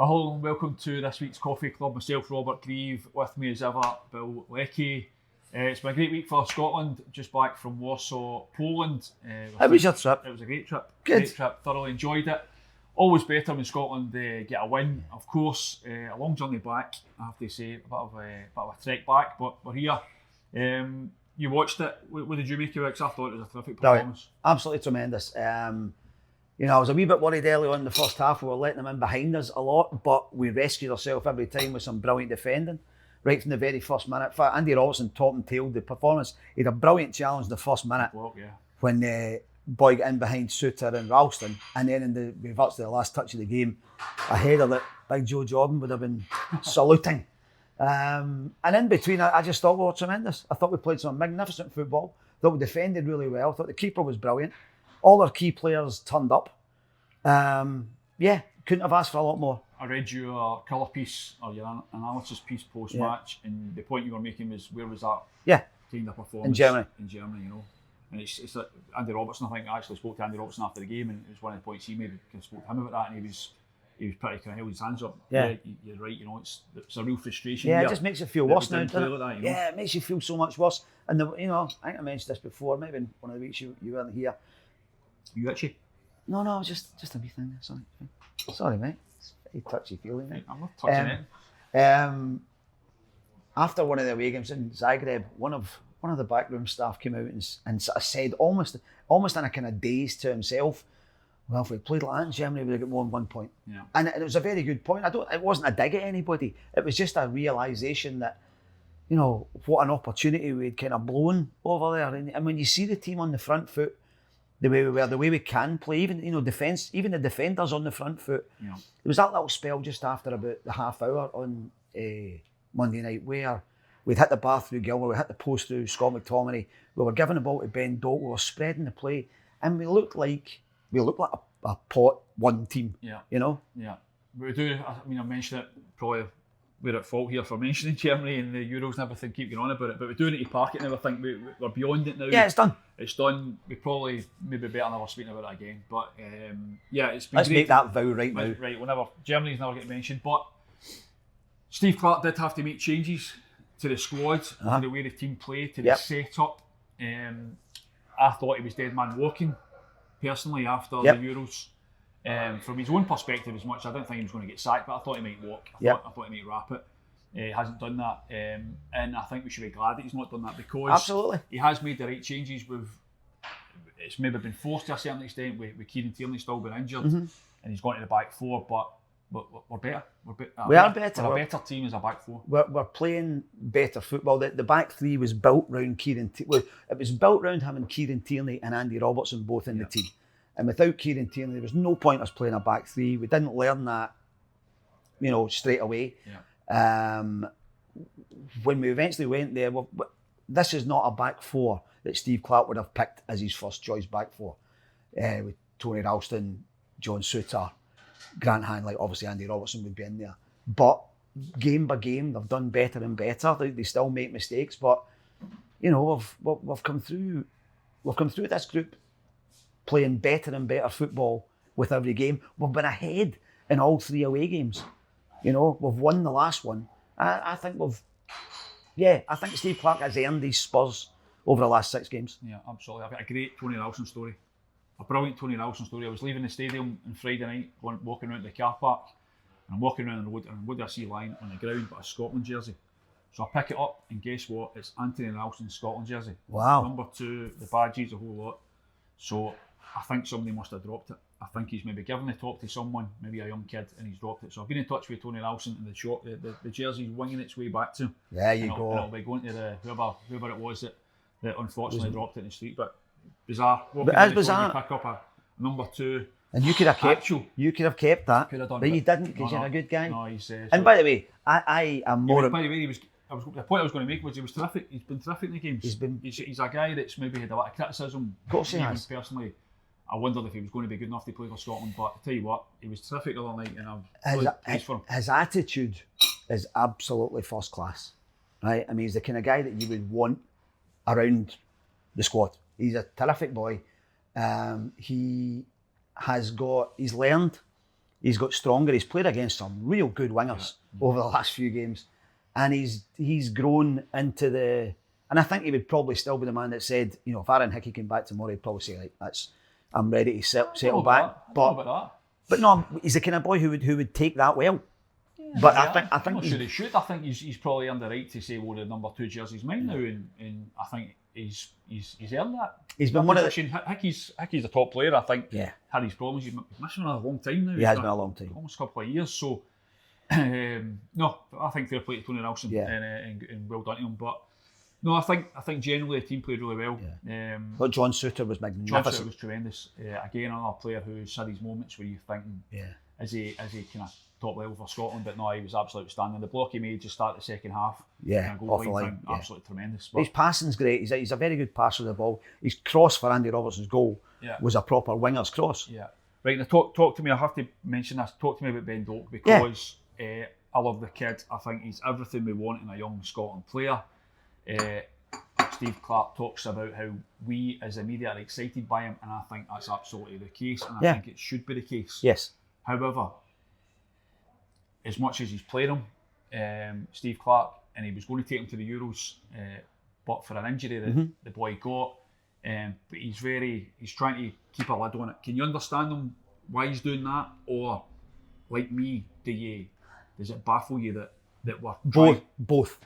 Hello and welcome to this week's Coffee Club. Myself, Robert Grieve, with me as ever, Bill Leckie. It's been a great week for Scotland, just back from Warsaw, Poland. How was your trip? It was a great trip. Good. Great trip, thoroughly enjoyed it. Always better when Scotland get a win, of course. A long journey back, I have to say, a bit of a trek back, but we're here. You watched it, what did you make of it? 'Cause I thought it was a terrific performance. Absolutely tremendous. I was a wee bit worried early on in the first half. We were letting them in behind us a lot, but we rescued ourselves every time with some brilliant defending, right from the very first minute. In fact, Andy Robertson top and tailed the performance. He had a brilliant challenge in the first minute when Boy got in behind Suter and Ralston, and then in the reverts to the last touch of the game, a header that Big Joe Jordan would have been saluting. And in between, I just thought we were tremendous. I thought we played some magnificent football. I thought we defended really well. I thought the keeper was brilliant. All our key players turned up. Couldn't have asked for a lot more. I read your colour piece, or your analysis piece post-match, and the point you were making was, where was that kind of performance? In Germany, And it's like Andy Robertson, I think, I actually spoke to Andy Robertson after the game, and it was one of the points he made. I spoke to him about that, and he was pretty kind of held his hands up. Yeah. You're right, it's a real frustration. Yeah, it just makes you feel worse now, doesn't it? Like that, Yeah, it makes you feel so much worse. And I think I mentioned this before, maybe in one of the weeks you weren't here. You itchy? No, just a wee thing. Sorry, mate. It's a very touchy feeling, mate. I'm not touching it. After one of the away games in Zagreb, one of the backroom staff came out and sort of said, almost in a kind of daze to himself, well, if we played like that in Germany, we'd have got more than 1 point. Yeah. And it was a very good point. It wasn't a dig at anybody. It was just a realisation that, what an opportunity we'd kind of blown over there. And when you see the team on the front foot, the way we were, the way we can play, even defence, even the defenders on the front foot. Yeah. There was that little spell just after about the half hour on Monday night where we'd hit the bar through Gilmore, we hit the post through Scott McTominay, we were giving the ball to Ben Doak, we were spreading the play, and we looked like a pot one team. Yeah. Yeah. But we do. I mean, I mentioned it. Probably we're at fault here for mentioning Germany and the Euros and everything. Keep going on about it, but we do need to park it now. I think we're beyond it now. Yeah, it's done. It's done. We probably maybe better never speaking about it again. But it's been. Let's great. make that vow right now. Right. Germany's never getting mentioned, but Steve Clarke did have to make changes to the squad, to the way the team played, to the set-up. I thought he was dead man walking, personally, after the Euros. From his own perspective, as much, I don't think he was going to get sacked, but I thought he might walk. I thought he might wrap it. He hasn't done that, and I think we should be glad that he's not done that, because absolutely he has made the right changes. It's maybe been forced to a certain extent with Kieran Tierney still been injured, and he's gone to the back four, but we're better. We are better. We're a better team as a back four. We're playing better football. The back three was built round Kieran. It was built round having Kieran Tierney and Andy Robertson both in the team. And without Kieran Tierney, there was no point us playing a back three. We didn't learn that, straight away. Yeah. When we eventually went there, this is not a back four that Steve Clarke would have picked as his first choice back four. With Tony Ralston, John Suter, Grant Hanley, obviously Andy Robertson would be in there. But game by game, they've done better and better. They still make mistakes, but we've come through this group playing better and better football with every game. We've been ahead in all three away games. We've won the last one. I think Steve Clarke has earned these spurs over the last 6 games. Yeah, absolutely. I've got a great Tony Ralston story. A brilliant Tony Ralston story. I was leaving the stadium on Friday night, walking around the car park, and I'm walking around the road, and what do I see lying on the ground but a Scotland jersey? So I pick it up, and guess what? It's Anthony Ralston's Scotland jersey. Wow. Number 2, the badges, a whole lot. So I think somebody must have dropped it. I think he's maybe given the top to someone, maybe a young kid, and he's dropped it. So I've been in touch with Tony Ralston, and the jersey's winging its way back to him. There you go. And it'll be going to whoever it was that unfortunately dropped it in the street. But bizarre. But as bizarre. Pick up a number 2. And you could have kept that. Could have done, but you didn't, because you're a good guy. No, he's. And by the way, I am more. By the way, the point I was going to make was he was terrific. He's been terrific in the games. He's a guy that's maybe had a lot of criticism. Of course he has. Personally, I wondered if he was going to be good enough to play for Scotland. But I tell you what, he was terrific the other night, and I'm pleased for him. His attitude is absolutely first class, right? I mean, he's the kind of guy that you would want around the squad. He's a terrific boy. He's learned He's got stronger. He's played against some real good wingers over the last few games, and he's grown into the. And I think he would probably still be the man that said, you know, if Aaron Hickey came back tomorrow, he'd probably say, like, I'm ready to settle back. But no, he's the kind of boy who would take that well. Yeah, but I think I'm not sure he should. I think he's probably earned the right to say, well, the number 2 jersey's mine now, and I think he's earned that. He's been one of the. Hickey's a top player. I think. Yeah. Had his problems. He's missing a long time now. He has been a long time. Almost a couple of years. So, no, I think fair play to Tony Ralston and well done to him. But no, I think generally the team played really well. Yeah. But John Suter was magnificent. John Suter was tremendous. Again, another player who's had his moments where you're thinking, is he kind of top level for Scotland? But no, he was absolutely outstanding. The block he made just start the second half. Yeah, off the line. Absolutely tremendous. But his passing's great. He's a very good passer of the ball. His cross for Andy Robertson's goal was a proper winger's cross. Yeah. Right, now talk to me. I have to mention this. Talk to me about Ben Doak because I love the kid. I think he's everything we want in a young Scotland player. Steve Clarke talks about how we as the media are excited by him, and I think that's absolutely the case, and I think it should be the case. Yes. However, as much as he's played him, Steve Clarke, and he was going to take him to the Euros, but for an injury that the boy got, but he's trying to keep a lid on it. Can you understand him why he's doing that, or like me, does it baffle you that we're both?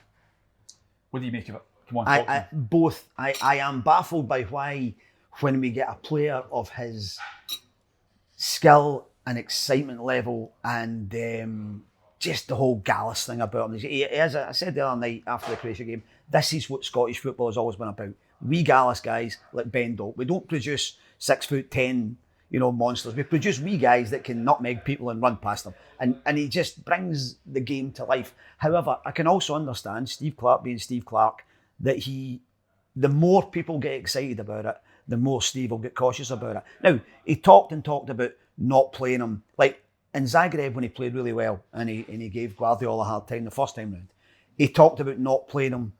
What do you make of it? Come on, both. I am baffled by why, when we get a player of his skill and excitement level and just the whole Gallus thing about him. He is, I said the other night after the Croatia game, this is what Scottish football has always been about. We Gallus guys like Ben Doak. We don't produce 6'10", monsters. We produce wee guys that can nutmeg people and run past them. And he just brings the game to life. However, I can also understand Steve Clarke being Steve Clarke, that the more people get excited about it, the more Steve will get cautious about it. Now, he talked about not playing him. Like in Zagreb when he played really well and he gave Guardiola a hard time the first time round, he talked about not playing him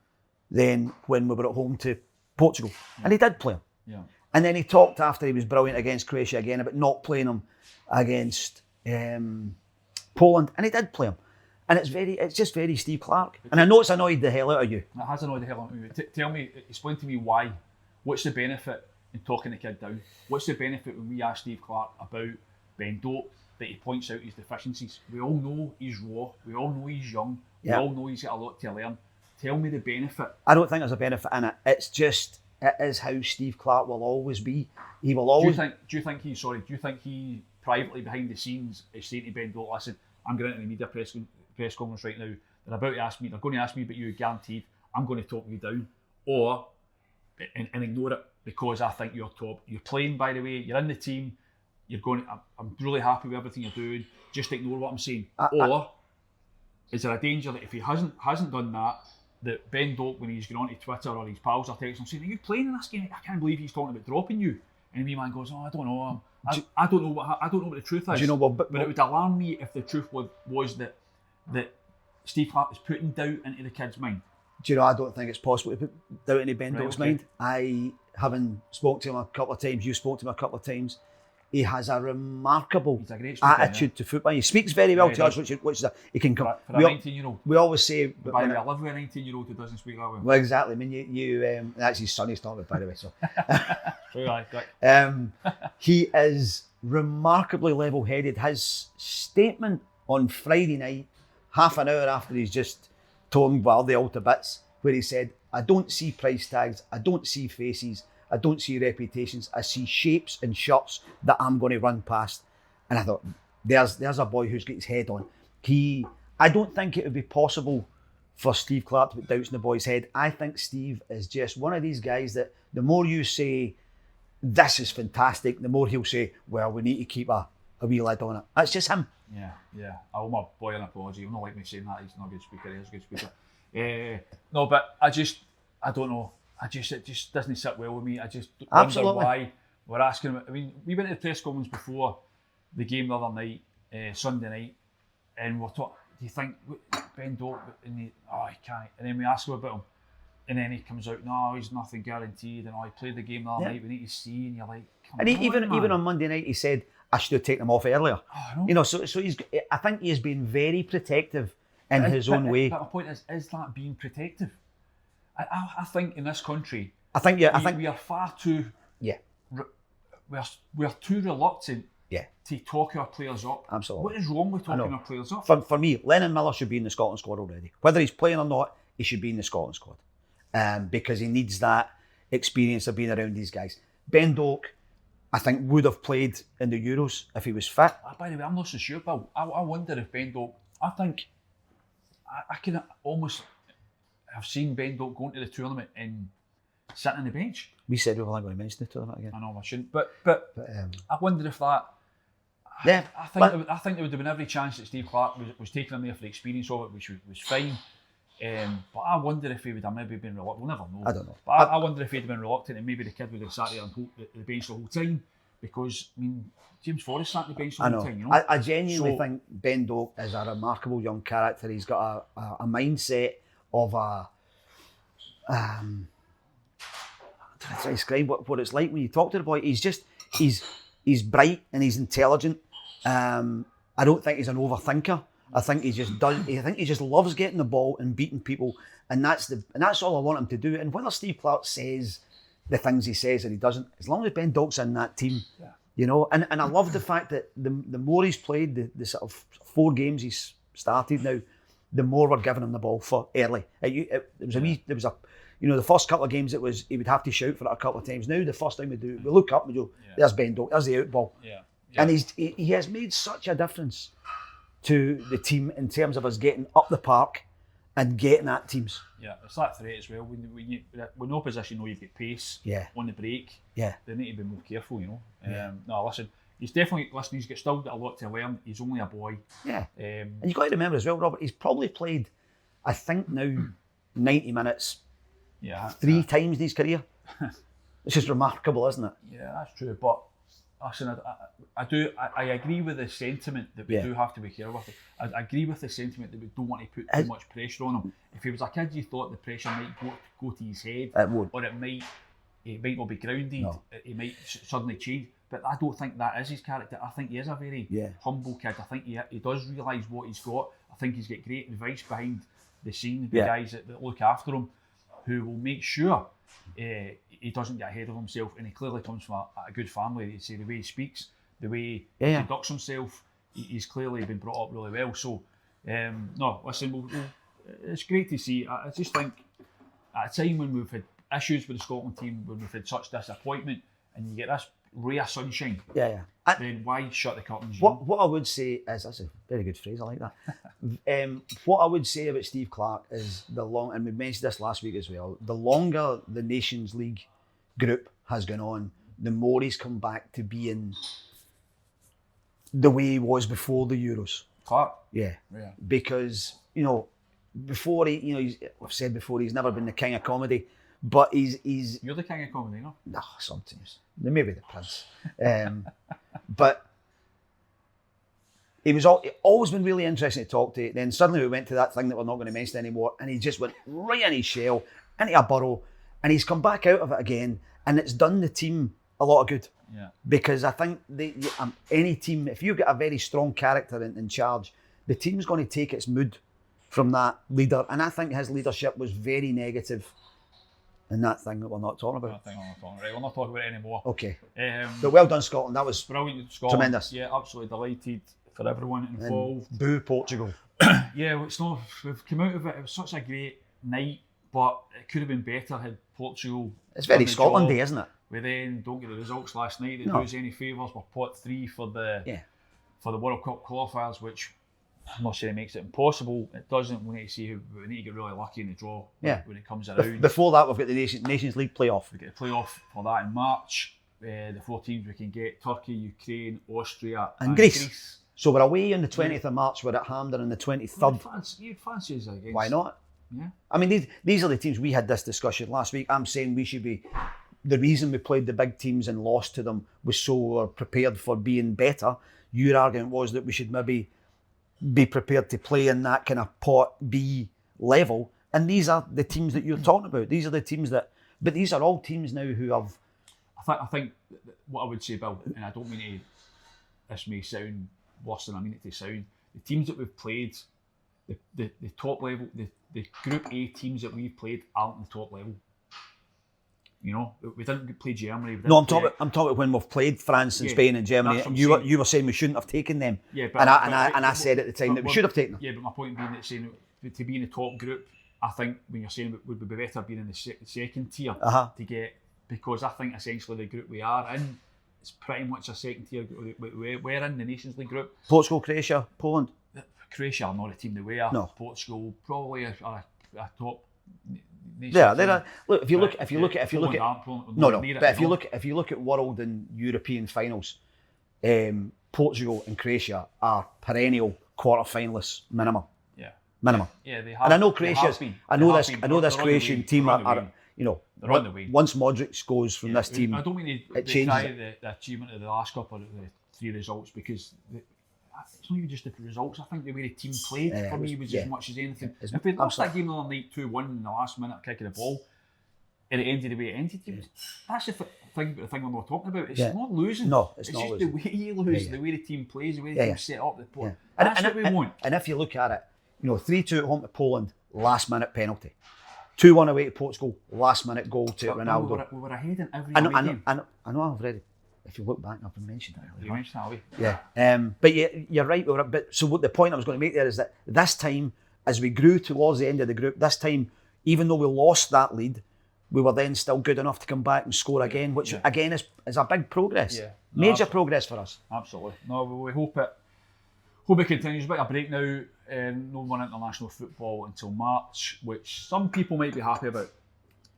then when we were at home to Portugal. And he did play him. Yeah. And then he talked after he was brilliant against Croatia again about not playing him against Poland. And he did play him. And it's just very Steve Clarke. And I know it's annoyed the hell out of you. It has annoyed the hell out of me. Tell me, explain to me why. What's the benefit in talking the kid down? What's the benefit when we ask Steve Clarke about Ben Doak, that he points out his deficiencies? We all know he's raw. We all know he's young. We all know he's got a lot to learn. Tell me the benefit. I don't think there's a benefit in it. It's just, it is how Steve Clarke will always be. He will always... Do you think he privately behind the scenes is saying to Ben Doak, listen, I'm going into the media press conference right now, they're going to ask me about you, guaranteed, I'm going to talk you down, or and ignore it because I think you're top. You're playing, by the way, you're in the team, I'm really happy with everything you're doing, just ignore what I'm saying. Or is there a danger that if he hasn't done that Ben Doak, when he's gone onto Twitter or his pals are texting him saying, are you playing in this game? I can't believe he's talking about dropping you. And the man goes, I don't know. I don't know what the truth is. Do you know what? But it would alarm me if the truth was that Steve Clarke is putting doubt into the kid's mind. Do you know, I don't think it's possible to put doubt into Ben Doak's mind. I, having spoken to him a couple of times, you spoke to him a couple of times, he has a remarkable attitude to football. He speaks very well to us, which is he can come. For a 19-year-old. We always say... By the way, I live with a 19-year-old who doesn't speak that well. Well, exactly. I mean, you that's his son he's talking about, by the way. So. He is remarkably level-headed. His statement on Friday night, half an hour after he's just torn Guardiola to bits, where he said, I don't see price tags, I don't see faces, I don't see reputations, I see shapes and shirts that I'm going to run past. And I thought, there's a boy who's got his head on. I don't think it would be possible for Steve Clarke to put doubts in the boy's head. I think Steve is just one of these guys that the more you say, this is fantastic, the more he'll say, well, we need to keep a wee lid on it. That's just him. Yeah. I owe my boy an apology. He'll not like me saying that. He's not a good speaker. He is a good speaker. No, but I don't know. It just doesn't sit well with me. I just wonder why we're asking him. I mean, we went to the press conference before the game the other night, Sunday night, and we're talking, do you think Ben Doak, he can't. And then we ask him about him, and then he comes out, no, he's nothing guaranteed, and he played the game the other night, we need to see, and you're like, come on, even on Monday night he said, I should have taken him off earlier. Oh, I know. You know, so he's. I think he has been very protective in his own way. But my point is that being protective? I think in this country, I think we are far too. Yeah. We're too reluctant. Yeah. To talk our players up. Absolutely. What is wrong with talking our players up? For me, Lennon Miller should be in the Scotland squad already. Whether he's playing or not, he should be in the Scotland squad. Because he needs that experience of being around these guys. Ben Doak, I think, would have played in the Euros if he was fit. By the way, I'm not so sure, Bill. I wonder if Ben Doak, I think, I can almost have seen Ben Doak going to the tournament and sitting on the bench. We said we weren't going to mention the tournament again. I know I shouldn't, but I wonder if that. Yeah, I think there would have been every chance that Steve Clarke was taking him there for the experience of it, which was fine. But I wonder if he would have maybe been reluctant. We'll never know. I don't know. But I wonder if he'd have been reluctant, and maybe the kid would have sat there on the bench the whole time. Because I mean, James Forrest sat on the bench the whole time. You know? I genuinely think Ben Doak is a remarkable young character. He's got a mindset of a. I'm trying to describe what it's like when you talk to the boy. He's bright and he's intelligent. I don't think he's an overthinker. I think he just loves getting the ball and beating people, and that's all I want him to do. And whether Steve Clarke says the things he says or he doesn't, as long as Ben Doak's in that team, you know. And I love the fact that the more he's played, the sort of 4 games he's started now, the more we're giving him the ball for early. The first couple of games he would have to shout for it a couple of times. Now the first time we look up and we go, there's Ben Doak, there's the out ball. Yeah. And he has made such a difference to the team in terms of us getting up the park and getting at teams. Yeah, it's that threat as well. When opposition know you've got pace on the break, they need to be more careful, you know. No, listen, he's still got a lot to learn. He's only a boy. Yeah. And you've got to remember as well, Robert, he's probably played, I think now, 90 minutes 3 times in his career. It's just remarkable, isn't it? Yeah, that's true. But listen, I agree with the sentiment that we do have to be careful. I agree with the sentiment that we don't want to put too much pressure on him. If he was a kid, you thought the pressure might go to his head, it would, or it might not be grounded. No. He might suddenly change. But I don't think that is his character. I think he is a very humble kid. I think he does realise what he's got. I think he's got great advice behind the scene, the guys that look after him, who will make sure he doesn't get ahead of himself, and he clearly comes from a good family. You see the way he speaks, the way he conducts himself, he's clearly been brought up really well. So, no, listen, it's great to see. I just think at a time when we've had issues with the Scotland team, when we've had such disappointment, and you get this ray of sunshine, then why shut the curtains? What I would say is, that's a very good phrase, I like that. What I would say about Steve Clarke is and we mentioned this last week as well, the longer the Nations League group has gone on, the more he's come back to being the way he was before the Euros. Clarke? Yeah. Because, before I've said before, he's never been the king of comedy, but he's You're the king of comedy, no? No, sometimes. Maybe the prince. But he's always been really interesting to talk to. Then suddenly we went to that thing that we're not going to mention anymore, and he just went right in his shell, into a burrow, and he's come back out of it again, and it's done the team a lot of good. Yeah. Because I think any team, if you've got a very strong character in charge, the team's going to take its mood from that leader, and I think his leadership was very negative in that thing that we're not talking about. Right, we're not talking about it anymore. Okay. But well done, Scotland. That was brilliant. Scotland. Tremendous. Yeah, absolutely delighted for everyone involved. And boo Portugal. Yeah, we've come out of it. It was such a great night, but it could have been better had Portugal. It's very Scotland Day, isn't it? We then don't get the results last night. It do us any favours. We're pot 3 for the World Cup qualifiers, which I'm not saying it makes it impossible. It doesn't. We need to get really lucky in the draw when it comes around. Before that, we've got the Nations League playoff. We get a playoff for that in March. The 4 teams we can get: Turkey, Ukraine, Austria, and Greece. So we're away on the 20th of March. We're at Hampden on the 23rd. You'd fancy us against? Why not? Yeah. I mean, these are the teams. We had this discussion last week. I'm saying we should be. The reason we played the big teams and lost to them was so we're prepared for being better. Your argument was that we should maybe be prepared to play in that kind of pot B level. And these are the teams that you're talking about. These are the teams but these are all teams now who have. I think what I would say, Bill, and I don't mean this may sound worse than I mean it to sound, the teams that we've played, the top level, the Group A teams that we've played aren't the top level. You know, we didn't play Germany. No, I'm talking about when we've played France and Spain and Germany. And you were saying we shouldn't have taken them. Yeah, but I said at the time that we should have taken them. Yeah, but my point being that saying to be in the top group, I think when you're saying it would be better being in the second tier to get, because I think essentially the group we are in is pretty much a second tier. We're in the Nations League group. Portugal, Croatia, Poland. Croatia are not a team that we are. No. Portugal probably a top. Yeah, look. If you look at world and European finals, Portugal and Croatia are perennial quarter-finalists minimum. Yeah. Minimum. Yeah, they have. And I know Croatia. I know this Croatian team are they're on the way. Once Modric goes from this team, I don't mean they try the achievement of the last couple of the 3 results, because it's not even just the results. I think the way the team played for me was as much as anything. If we lost that game the other night 2-1 in the last minute kick of the ball, at the end of the way it ended, that's the thing when we're talking about. It's not losing. No, it's not just losing. The way you lose, the way the team plays, the way the team set up. That's what we want. And if you look at it, 3-2 at home to Poland, last minute penalty. 2-1 away to Portugal, last minute goal to Ronaldo. We were ahead in every game. I know I've already. If you look back, I've mentioned it. You mentioned that, yeah. But you're right. So what the point I was going to make there is that this time, as we grew towards the end of the group, this time, even though we lost that lead, we were then still good enough to come back and score again, which again is a big progress. Yeah. Major progress for us. Absolutely. No, we hope it continues. A bit of a break now. No more international football until March, which some people might be happy about.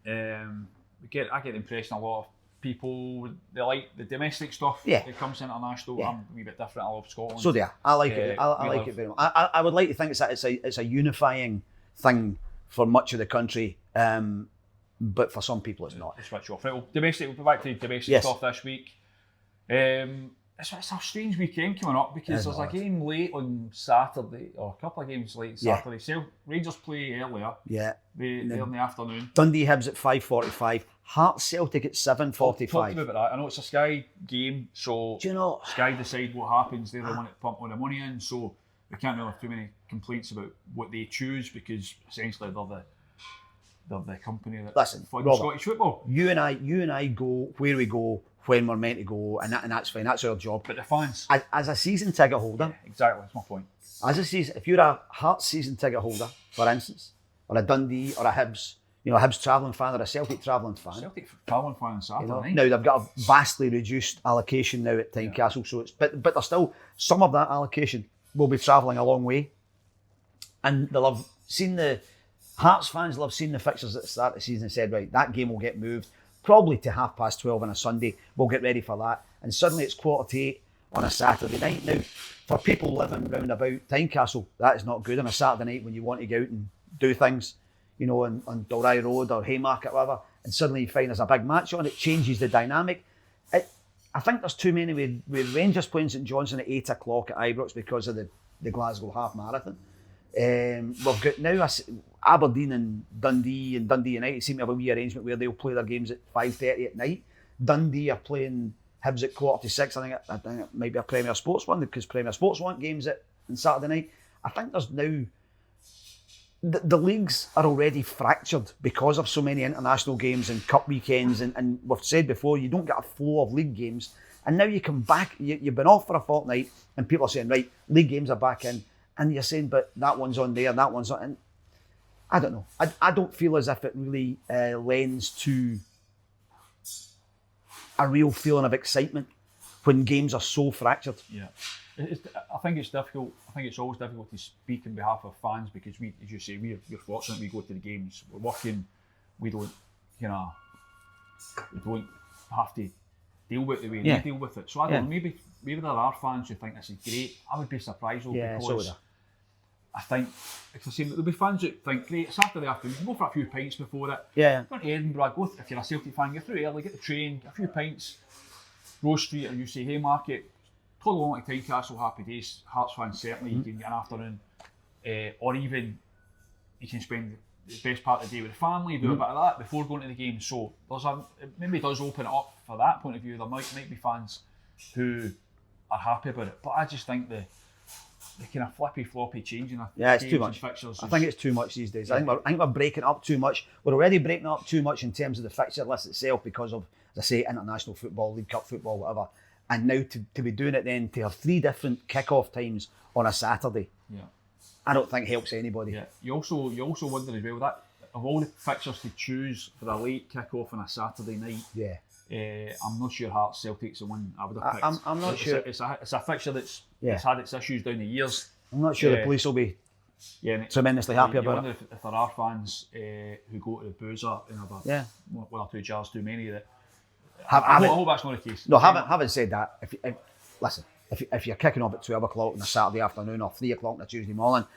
I get the impression a lot of people, they like the domestic stuff that comes international. I'm a wee bit different. I love Scotland. So I like it. I like it very much. I would like to think it's a unifying thing for much of the country, but for some people it's not. It's switch off. Right, well, domestic. We'll be back to domestic stuff this week. It's a strange weekend coming up because there's a game late on Saturday, or a couple of games late Saturday. Rangers play earlier. Yeah. They're in the afternoon. Dundee Hibs at 5:45. Hearts Celtic at 7:45. Talk to me about that. I know it's a Sky game, so Sky decide what happens. They're the one that pump all the money in, so we can't really have too many complaints about what they choose, because essentially they're the company that funds Scottish football. You and I go where we go when we're meant to go, and that's fine. That's our job. But the fans, as a season ticket holder, exactly. That's my point. If you're a Hearts season ticket holder, for instance, or a Dundee or a Hibs, a Hibs travelling fan or a Celtic travelling fan. Celtic travelling fan on Saturday. Now they've got a vastly reduced allocation now at Tynecastle, so but there's still some of that allocation will be travelling a long way, and they'll have seen the Hearts fans will have seen the fixtures at the start of the season and said, right, that game will get moved probably to 12:30 on a Sunday. We'll get ready for that, and suddenly it's 7:45 on a Saturday night. Now, for people living round about Tynecastle, that is not good on a Saturday night when you want to go out and do things, on Dalry Road or Haymarket or whatever, and suddenly you find there's a big match on. It changes the dynamic. I think there's too many with Rangers playing St Johnstone at 8 o'clock at Ibrox because of the Glasgow Half Marathon. We've got now Aberdeen and Dundee United seem to have a wee arrangement where they'll play their games at 5:30 at night. Dundee are playing Hibs at 6:15. I think it might be a Premier Sports one, because Premier Sports want games on Saturday night. I think there's now the leagues are already fractured because of so many international games and cup weekends, and we've said before, you don't get a flow of league games, and now you come back, you've been off for a fortnight and people are saying, right, league games are back in, and you're saying, but that one's on there, that one's on, and I don't know. I don't feel as if it really lends to a real feeling of excitement when games are so fractured. Yeah. I think it's difficult. I think it's always difficult to speak on behalf of fans, because we, as you say, we're fortunate. We go to the games. We're working. We don't, we don't have to deal with the way they deal with it. So I don't know. Maybe there are fans who think this is great. I would be surprised though, because I think, like I say, there'll be fans that think, great, Saturday afternoon, you can go for a few pints before it. Yeah. Go to Edinburgh. Go if you're a Celtic fan, get through early, get the train, get a few pints. Rose Street, or you say Haymarket. Totally long to Tynecastle, happy days. Hearts fans certainly, you can get an afternoon, or even you can spend the best part of the day with the family, do a bit of that before going to the game. So it maybe does open it up for that point of view. There might be fans who are happy about it. But I just think the kind of flippy floppy changing of it's games too much. and fixtures. I think it's too much these days. I think we're breaking up too much. We're already breaking up too much in terms of the fixture list itself because of, as I say, international football, League Cup football, whatever. And now to be doing it then to have 3 different kick-off times on a Saturday, I don't think helps anybody. Yeah. You also wonder as well that of all the fixtures to choose for a late kick-off on a Saturday night. I'm not sure Hearts Celtic's the one I would have picked. I'm not sure. It's a fixture that's had its issues down the years. I'm not sure the police will be tremendously happy about it. If there are fans who go to the boozer and have one or two jars too many, that I hope that's not the case. No, having said that, if you're kicking off at 12 o'clock on a Saturday afternoon or 3 o'clock on a Tuesday morning,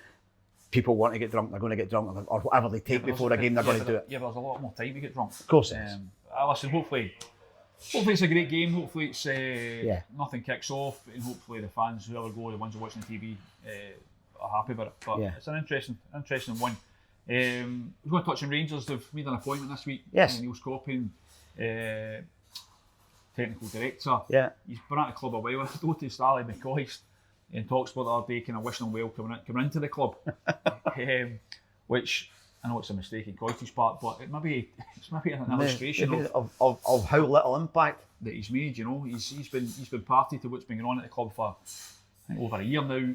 people want to get drunk, they're going to get drunk, or whatever they take before a game, they're going to do it. Yeah, but there's a lot more time to get drunk. Of course it is. Listen, hopefully it's a great game. Hopefully it's nothing kicks off, and hopefully the fans, whoever go, the ones who are watching the TV, are happy about it. But it's an interesting one. We're going to touch on Rangers. They've made an appointment this week. Yes. Neil Scoppin, technical director. Yeah. He's been at the club a while. I noticed Ali McCoist in talks about the other day, kind of wishing him well coming into the club, which I know it's a mistake in Coyte's part, but it's maybe an illustration of how little impact that he's made. You know, he's been party to what's been going on at the club for I think over a year now,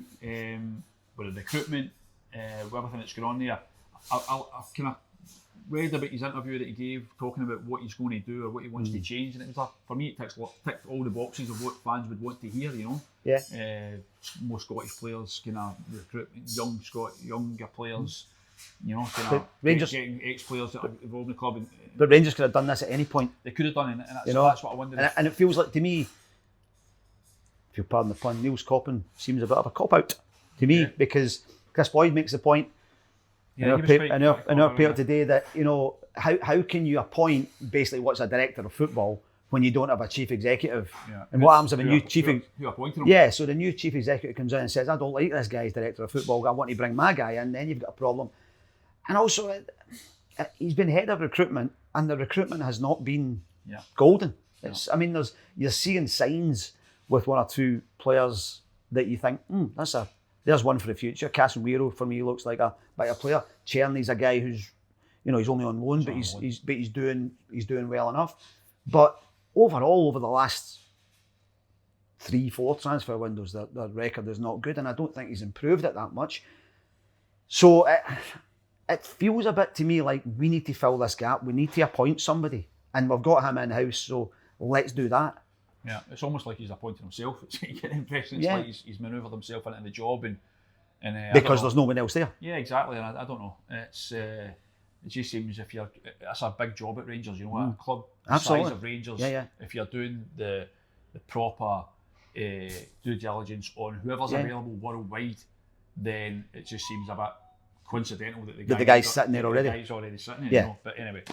with the recruitment, with everything that's going on there. I've kind of read about his interview that he gave, talking about what he's going to do or what he wants to change, and it was for me it ticked all the boxes of what fans would want to hear. You know, more Scottish players, kind of recruit younger players. You know, Rangers getting ex-players that are involved in the club. But Rangers could have done this at any point. They could have done, and that's what I wondered. And it feels like, to me, if you'll pardon the pun, Neil Scoppin seems a bit of a cop-out to me, because Chris Boyd makes the point in our paper today that, you know, how can you appoint basically what's a director of football when you don't have a chief executive? And what happens if a new chief... Who appointed him? Yeah, so the new chief executive comes in and says, I don't like this guy as director of football, I want to bring my guy in, then you've got a problem. And also, he's been head of recruitment, and the recruitment has not been golden. I mean, you're seeing signs with 1 or 2 players that you think, there's one for the future. Casemiro for me looks like a better player. Czerny's a guy who's, you know, he's only on loan, but he's doing well enough. But overall, over the last 3-4 transfer windows, the record is not good, and I don't think he's improved it that much. So it feels a bit to me like we need to fill this gap. We need to appoint somebody, and we've got him in-house, so let's do that. Yeah, it's almost like he's appointed himself. You get the impression it's like he's manoeuvred himself into the job, and because there's no one else there. Yeah, exactly. And I don't know. It just seems that's a big job at Rangers. You know, a club the size of Rangers. If you're doing the proper due diligence on whoever's available worldwide, then it just seems a bit coincidental that the guy's sitting there already. The guy's already sitting there. You know? But anyway,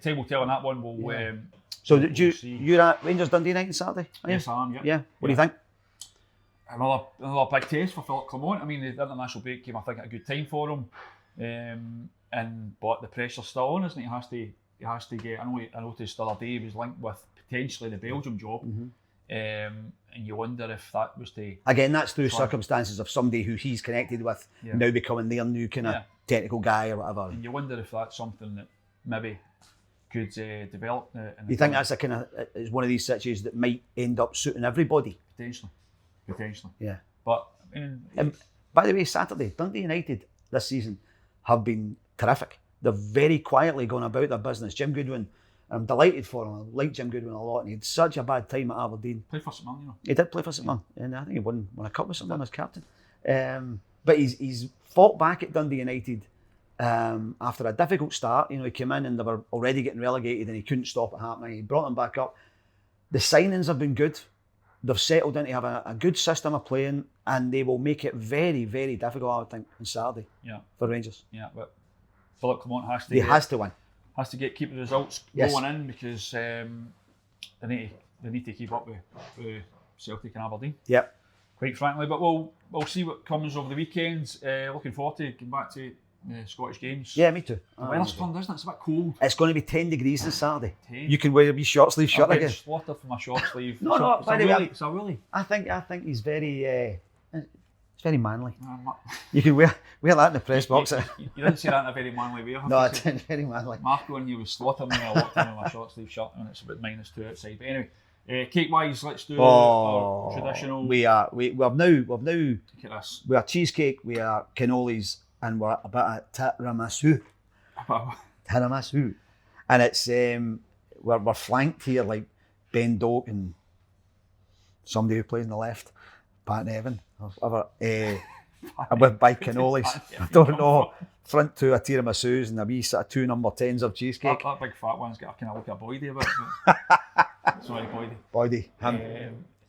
time will tell on that one. So you're at Rangers Dundee night on Saturday? Yes, I am. Yeah. What do you think? Another big test for Philippe Clement. I mean, the international break came, I think, at a good time for him. But the pressure's still on, isn't it? He has to get. I noticed the other day he was linked with potentially the Belgium job. And you wonder if that was to... Again, that's through circumstances of somebody who he's connected with now becoming their new kind of technical guy or whatever. And you wonder if that's something that maybe could develop. You think that's is one of these situations that might end up suiting everybody? Potentially. Yeah. But and by the way, Saturday, Dundee United this season have been terrific. They're very quietly going about their business. Jim Goodwin, I'm delighted for him. I like Jim Goodwin a lot, and he had such a bad time at Aberdeen. Played for St Mirren, you know. He did play for St Mirren, and I think he won a cup with St Mirren as captain. But he's fought back at Dundee United after a difficult start. You know, he came in and they were already getting relegated, and he couldn't stop it happening. He brought them back up. The signings have been good. They've settled in to have a good system of playing, and they will make it very, very difficult, I would think, on Saturday for Rangers. Yeah, but Philippe Clement has to. He has to win. Has to keep the results going in, because they need to keep up with Celtic and Aberdeen. Yep. Quite frankly, but we'll see what comes over the weekend. Looking forward to getting back to Scottish games. Yeah, me too. The weather's turned, isn't it? It's a bit cold. It's going to be 10 degrees on Saturday. 10. You can wear a wee short sleeve shirt again. Slaughter for my short sleeve. No, it's a willy. I think he's very, it's very manly. You can wear that in the press box. You didn't say that in a very manly way. No, it's very manly. Marco and you was slaughtering me. I walked in with my short sleeve shirt and it's about -2 outside. But anyway, cake wise, let's do our traditional. We have cheesecake, we are cannolis, and we're a bit of tiramisu. And it's we're flanked here like Ben Doak and somebody who plays on the left, Pat Nevin, or whatever, by cannolis. I don't know. Front two of tiramisus and a wee sort of 2 number 10s of cheesecake. That big fat one's got a kind of look at Boydie about it. Sorry, Boydie.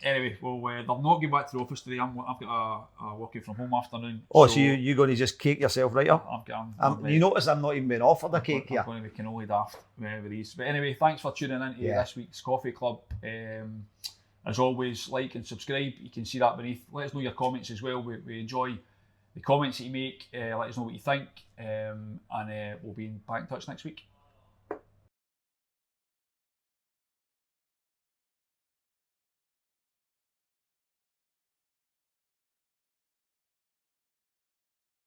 Anyway, well, they're not going back to the office today. I've got a working from home afternoon. Oh, so you're going to just cake yourself right up? You notice I'm not even being offered a cake here. I'm going to be cannoli daft with these. But anyway, thanks for tuning in to this week's Coffee Club. As always, like and subscribe. You can see that beneath. Let us know your comments as well. We enjoy the comments that you make. Let us know what you think. And we'll be back in touch next week.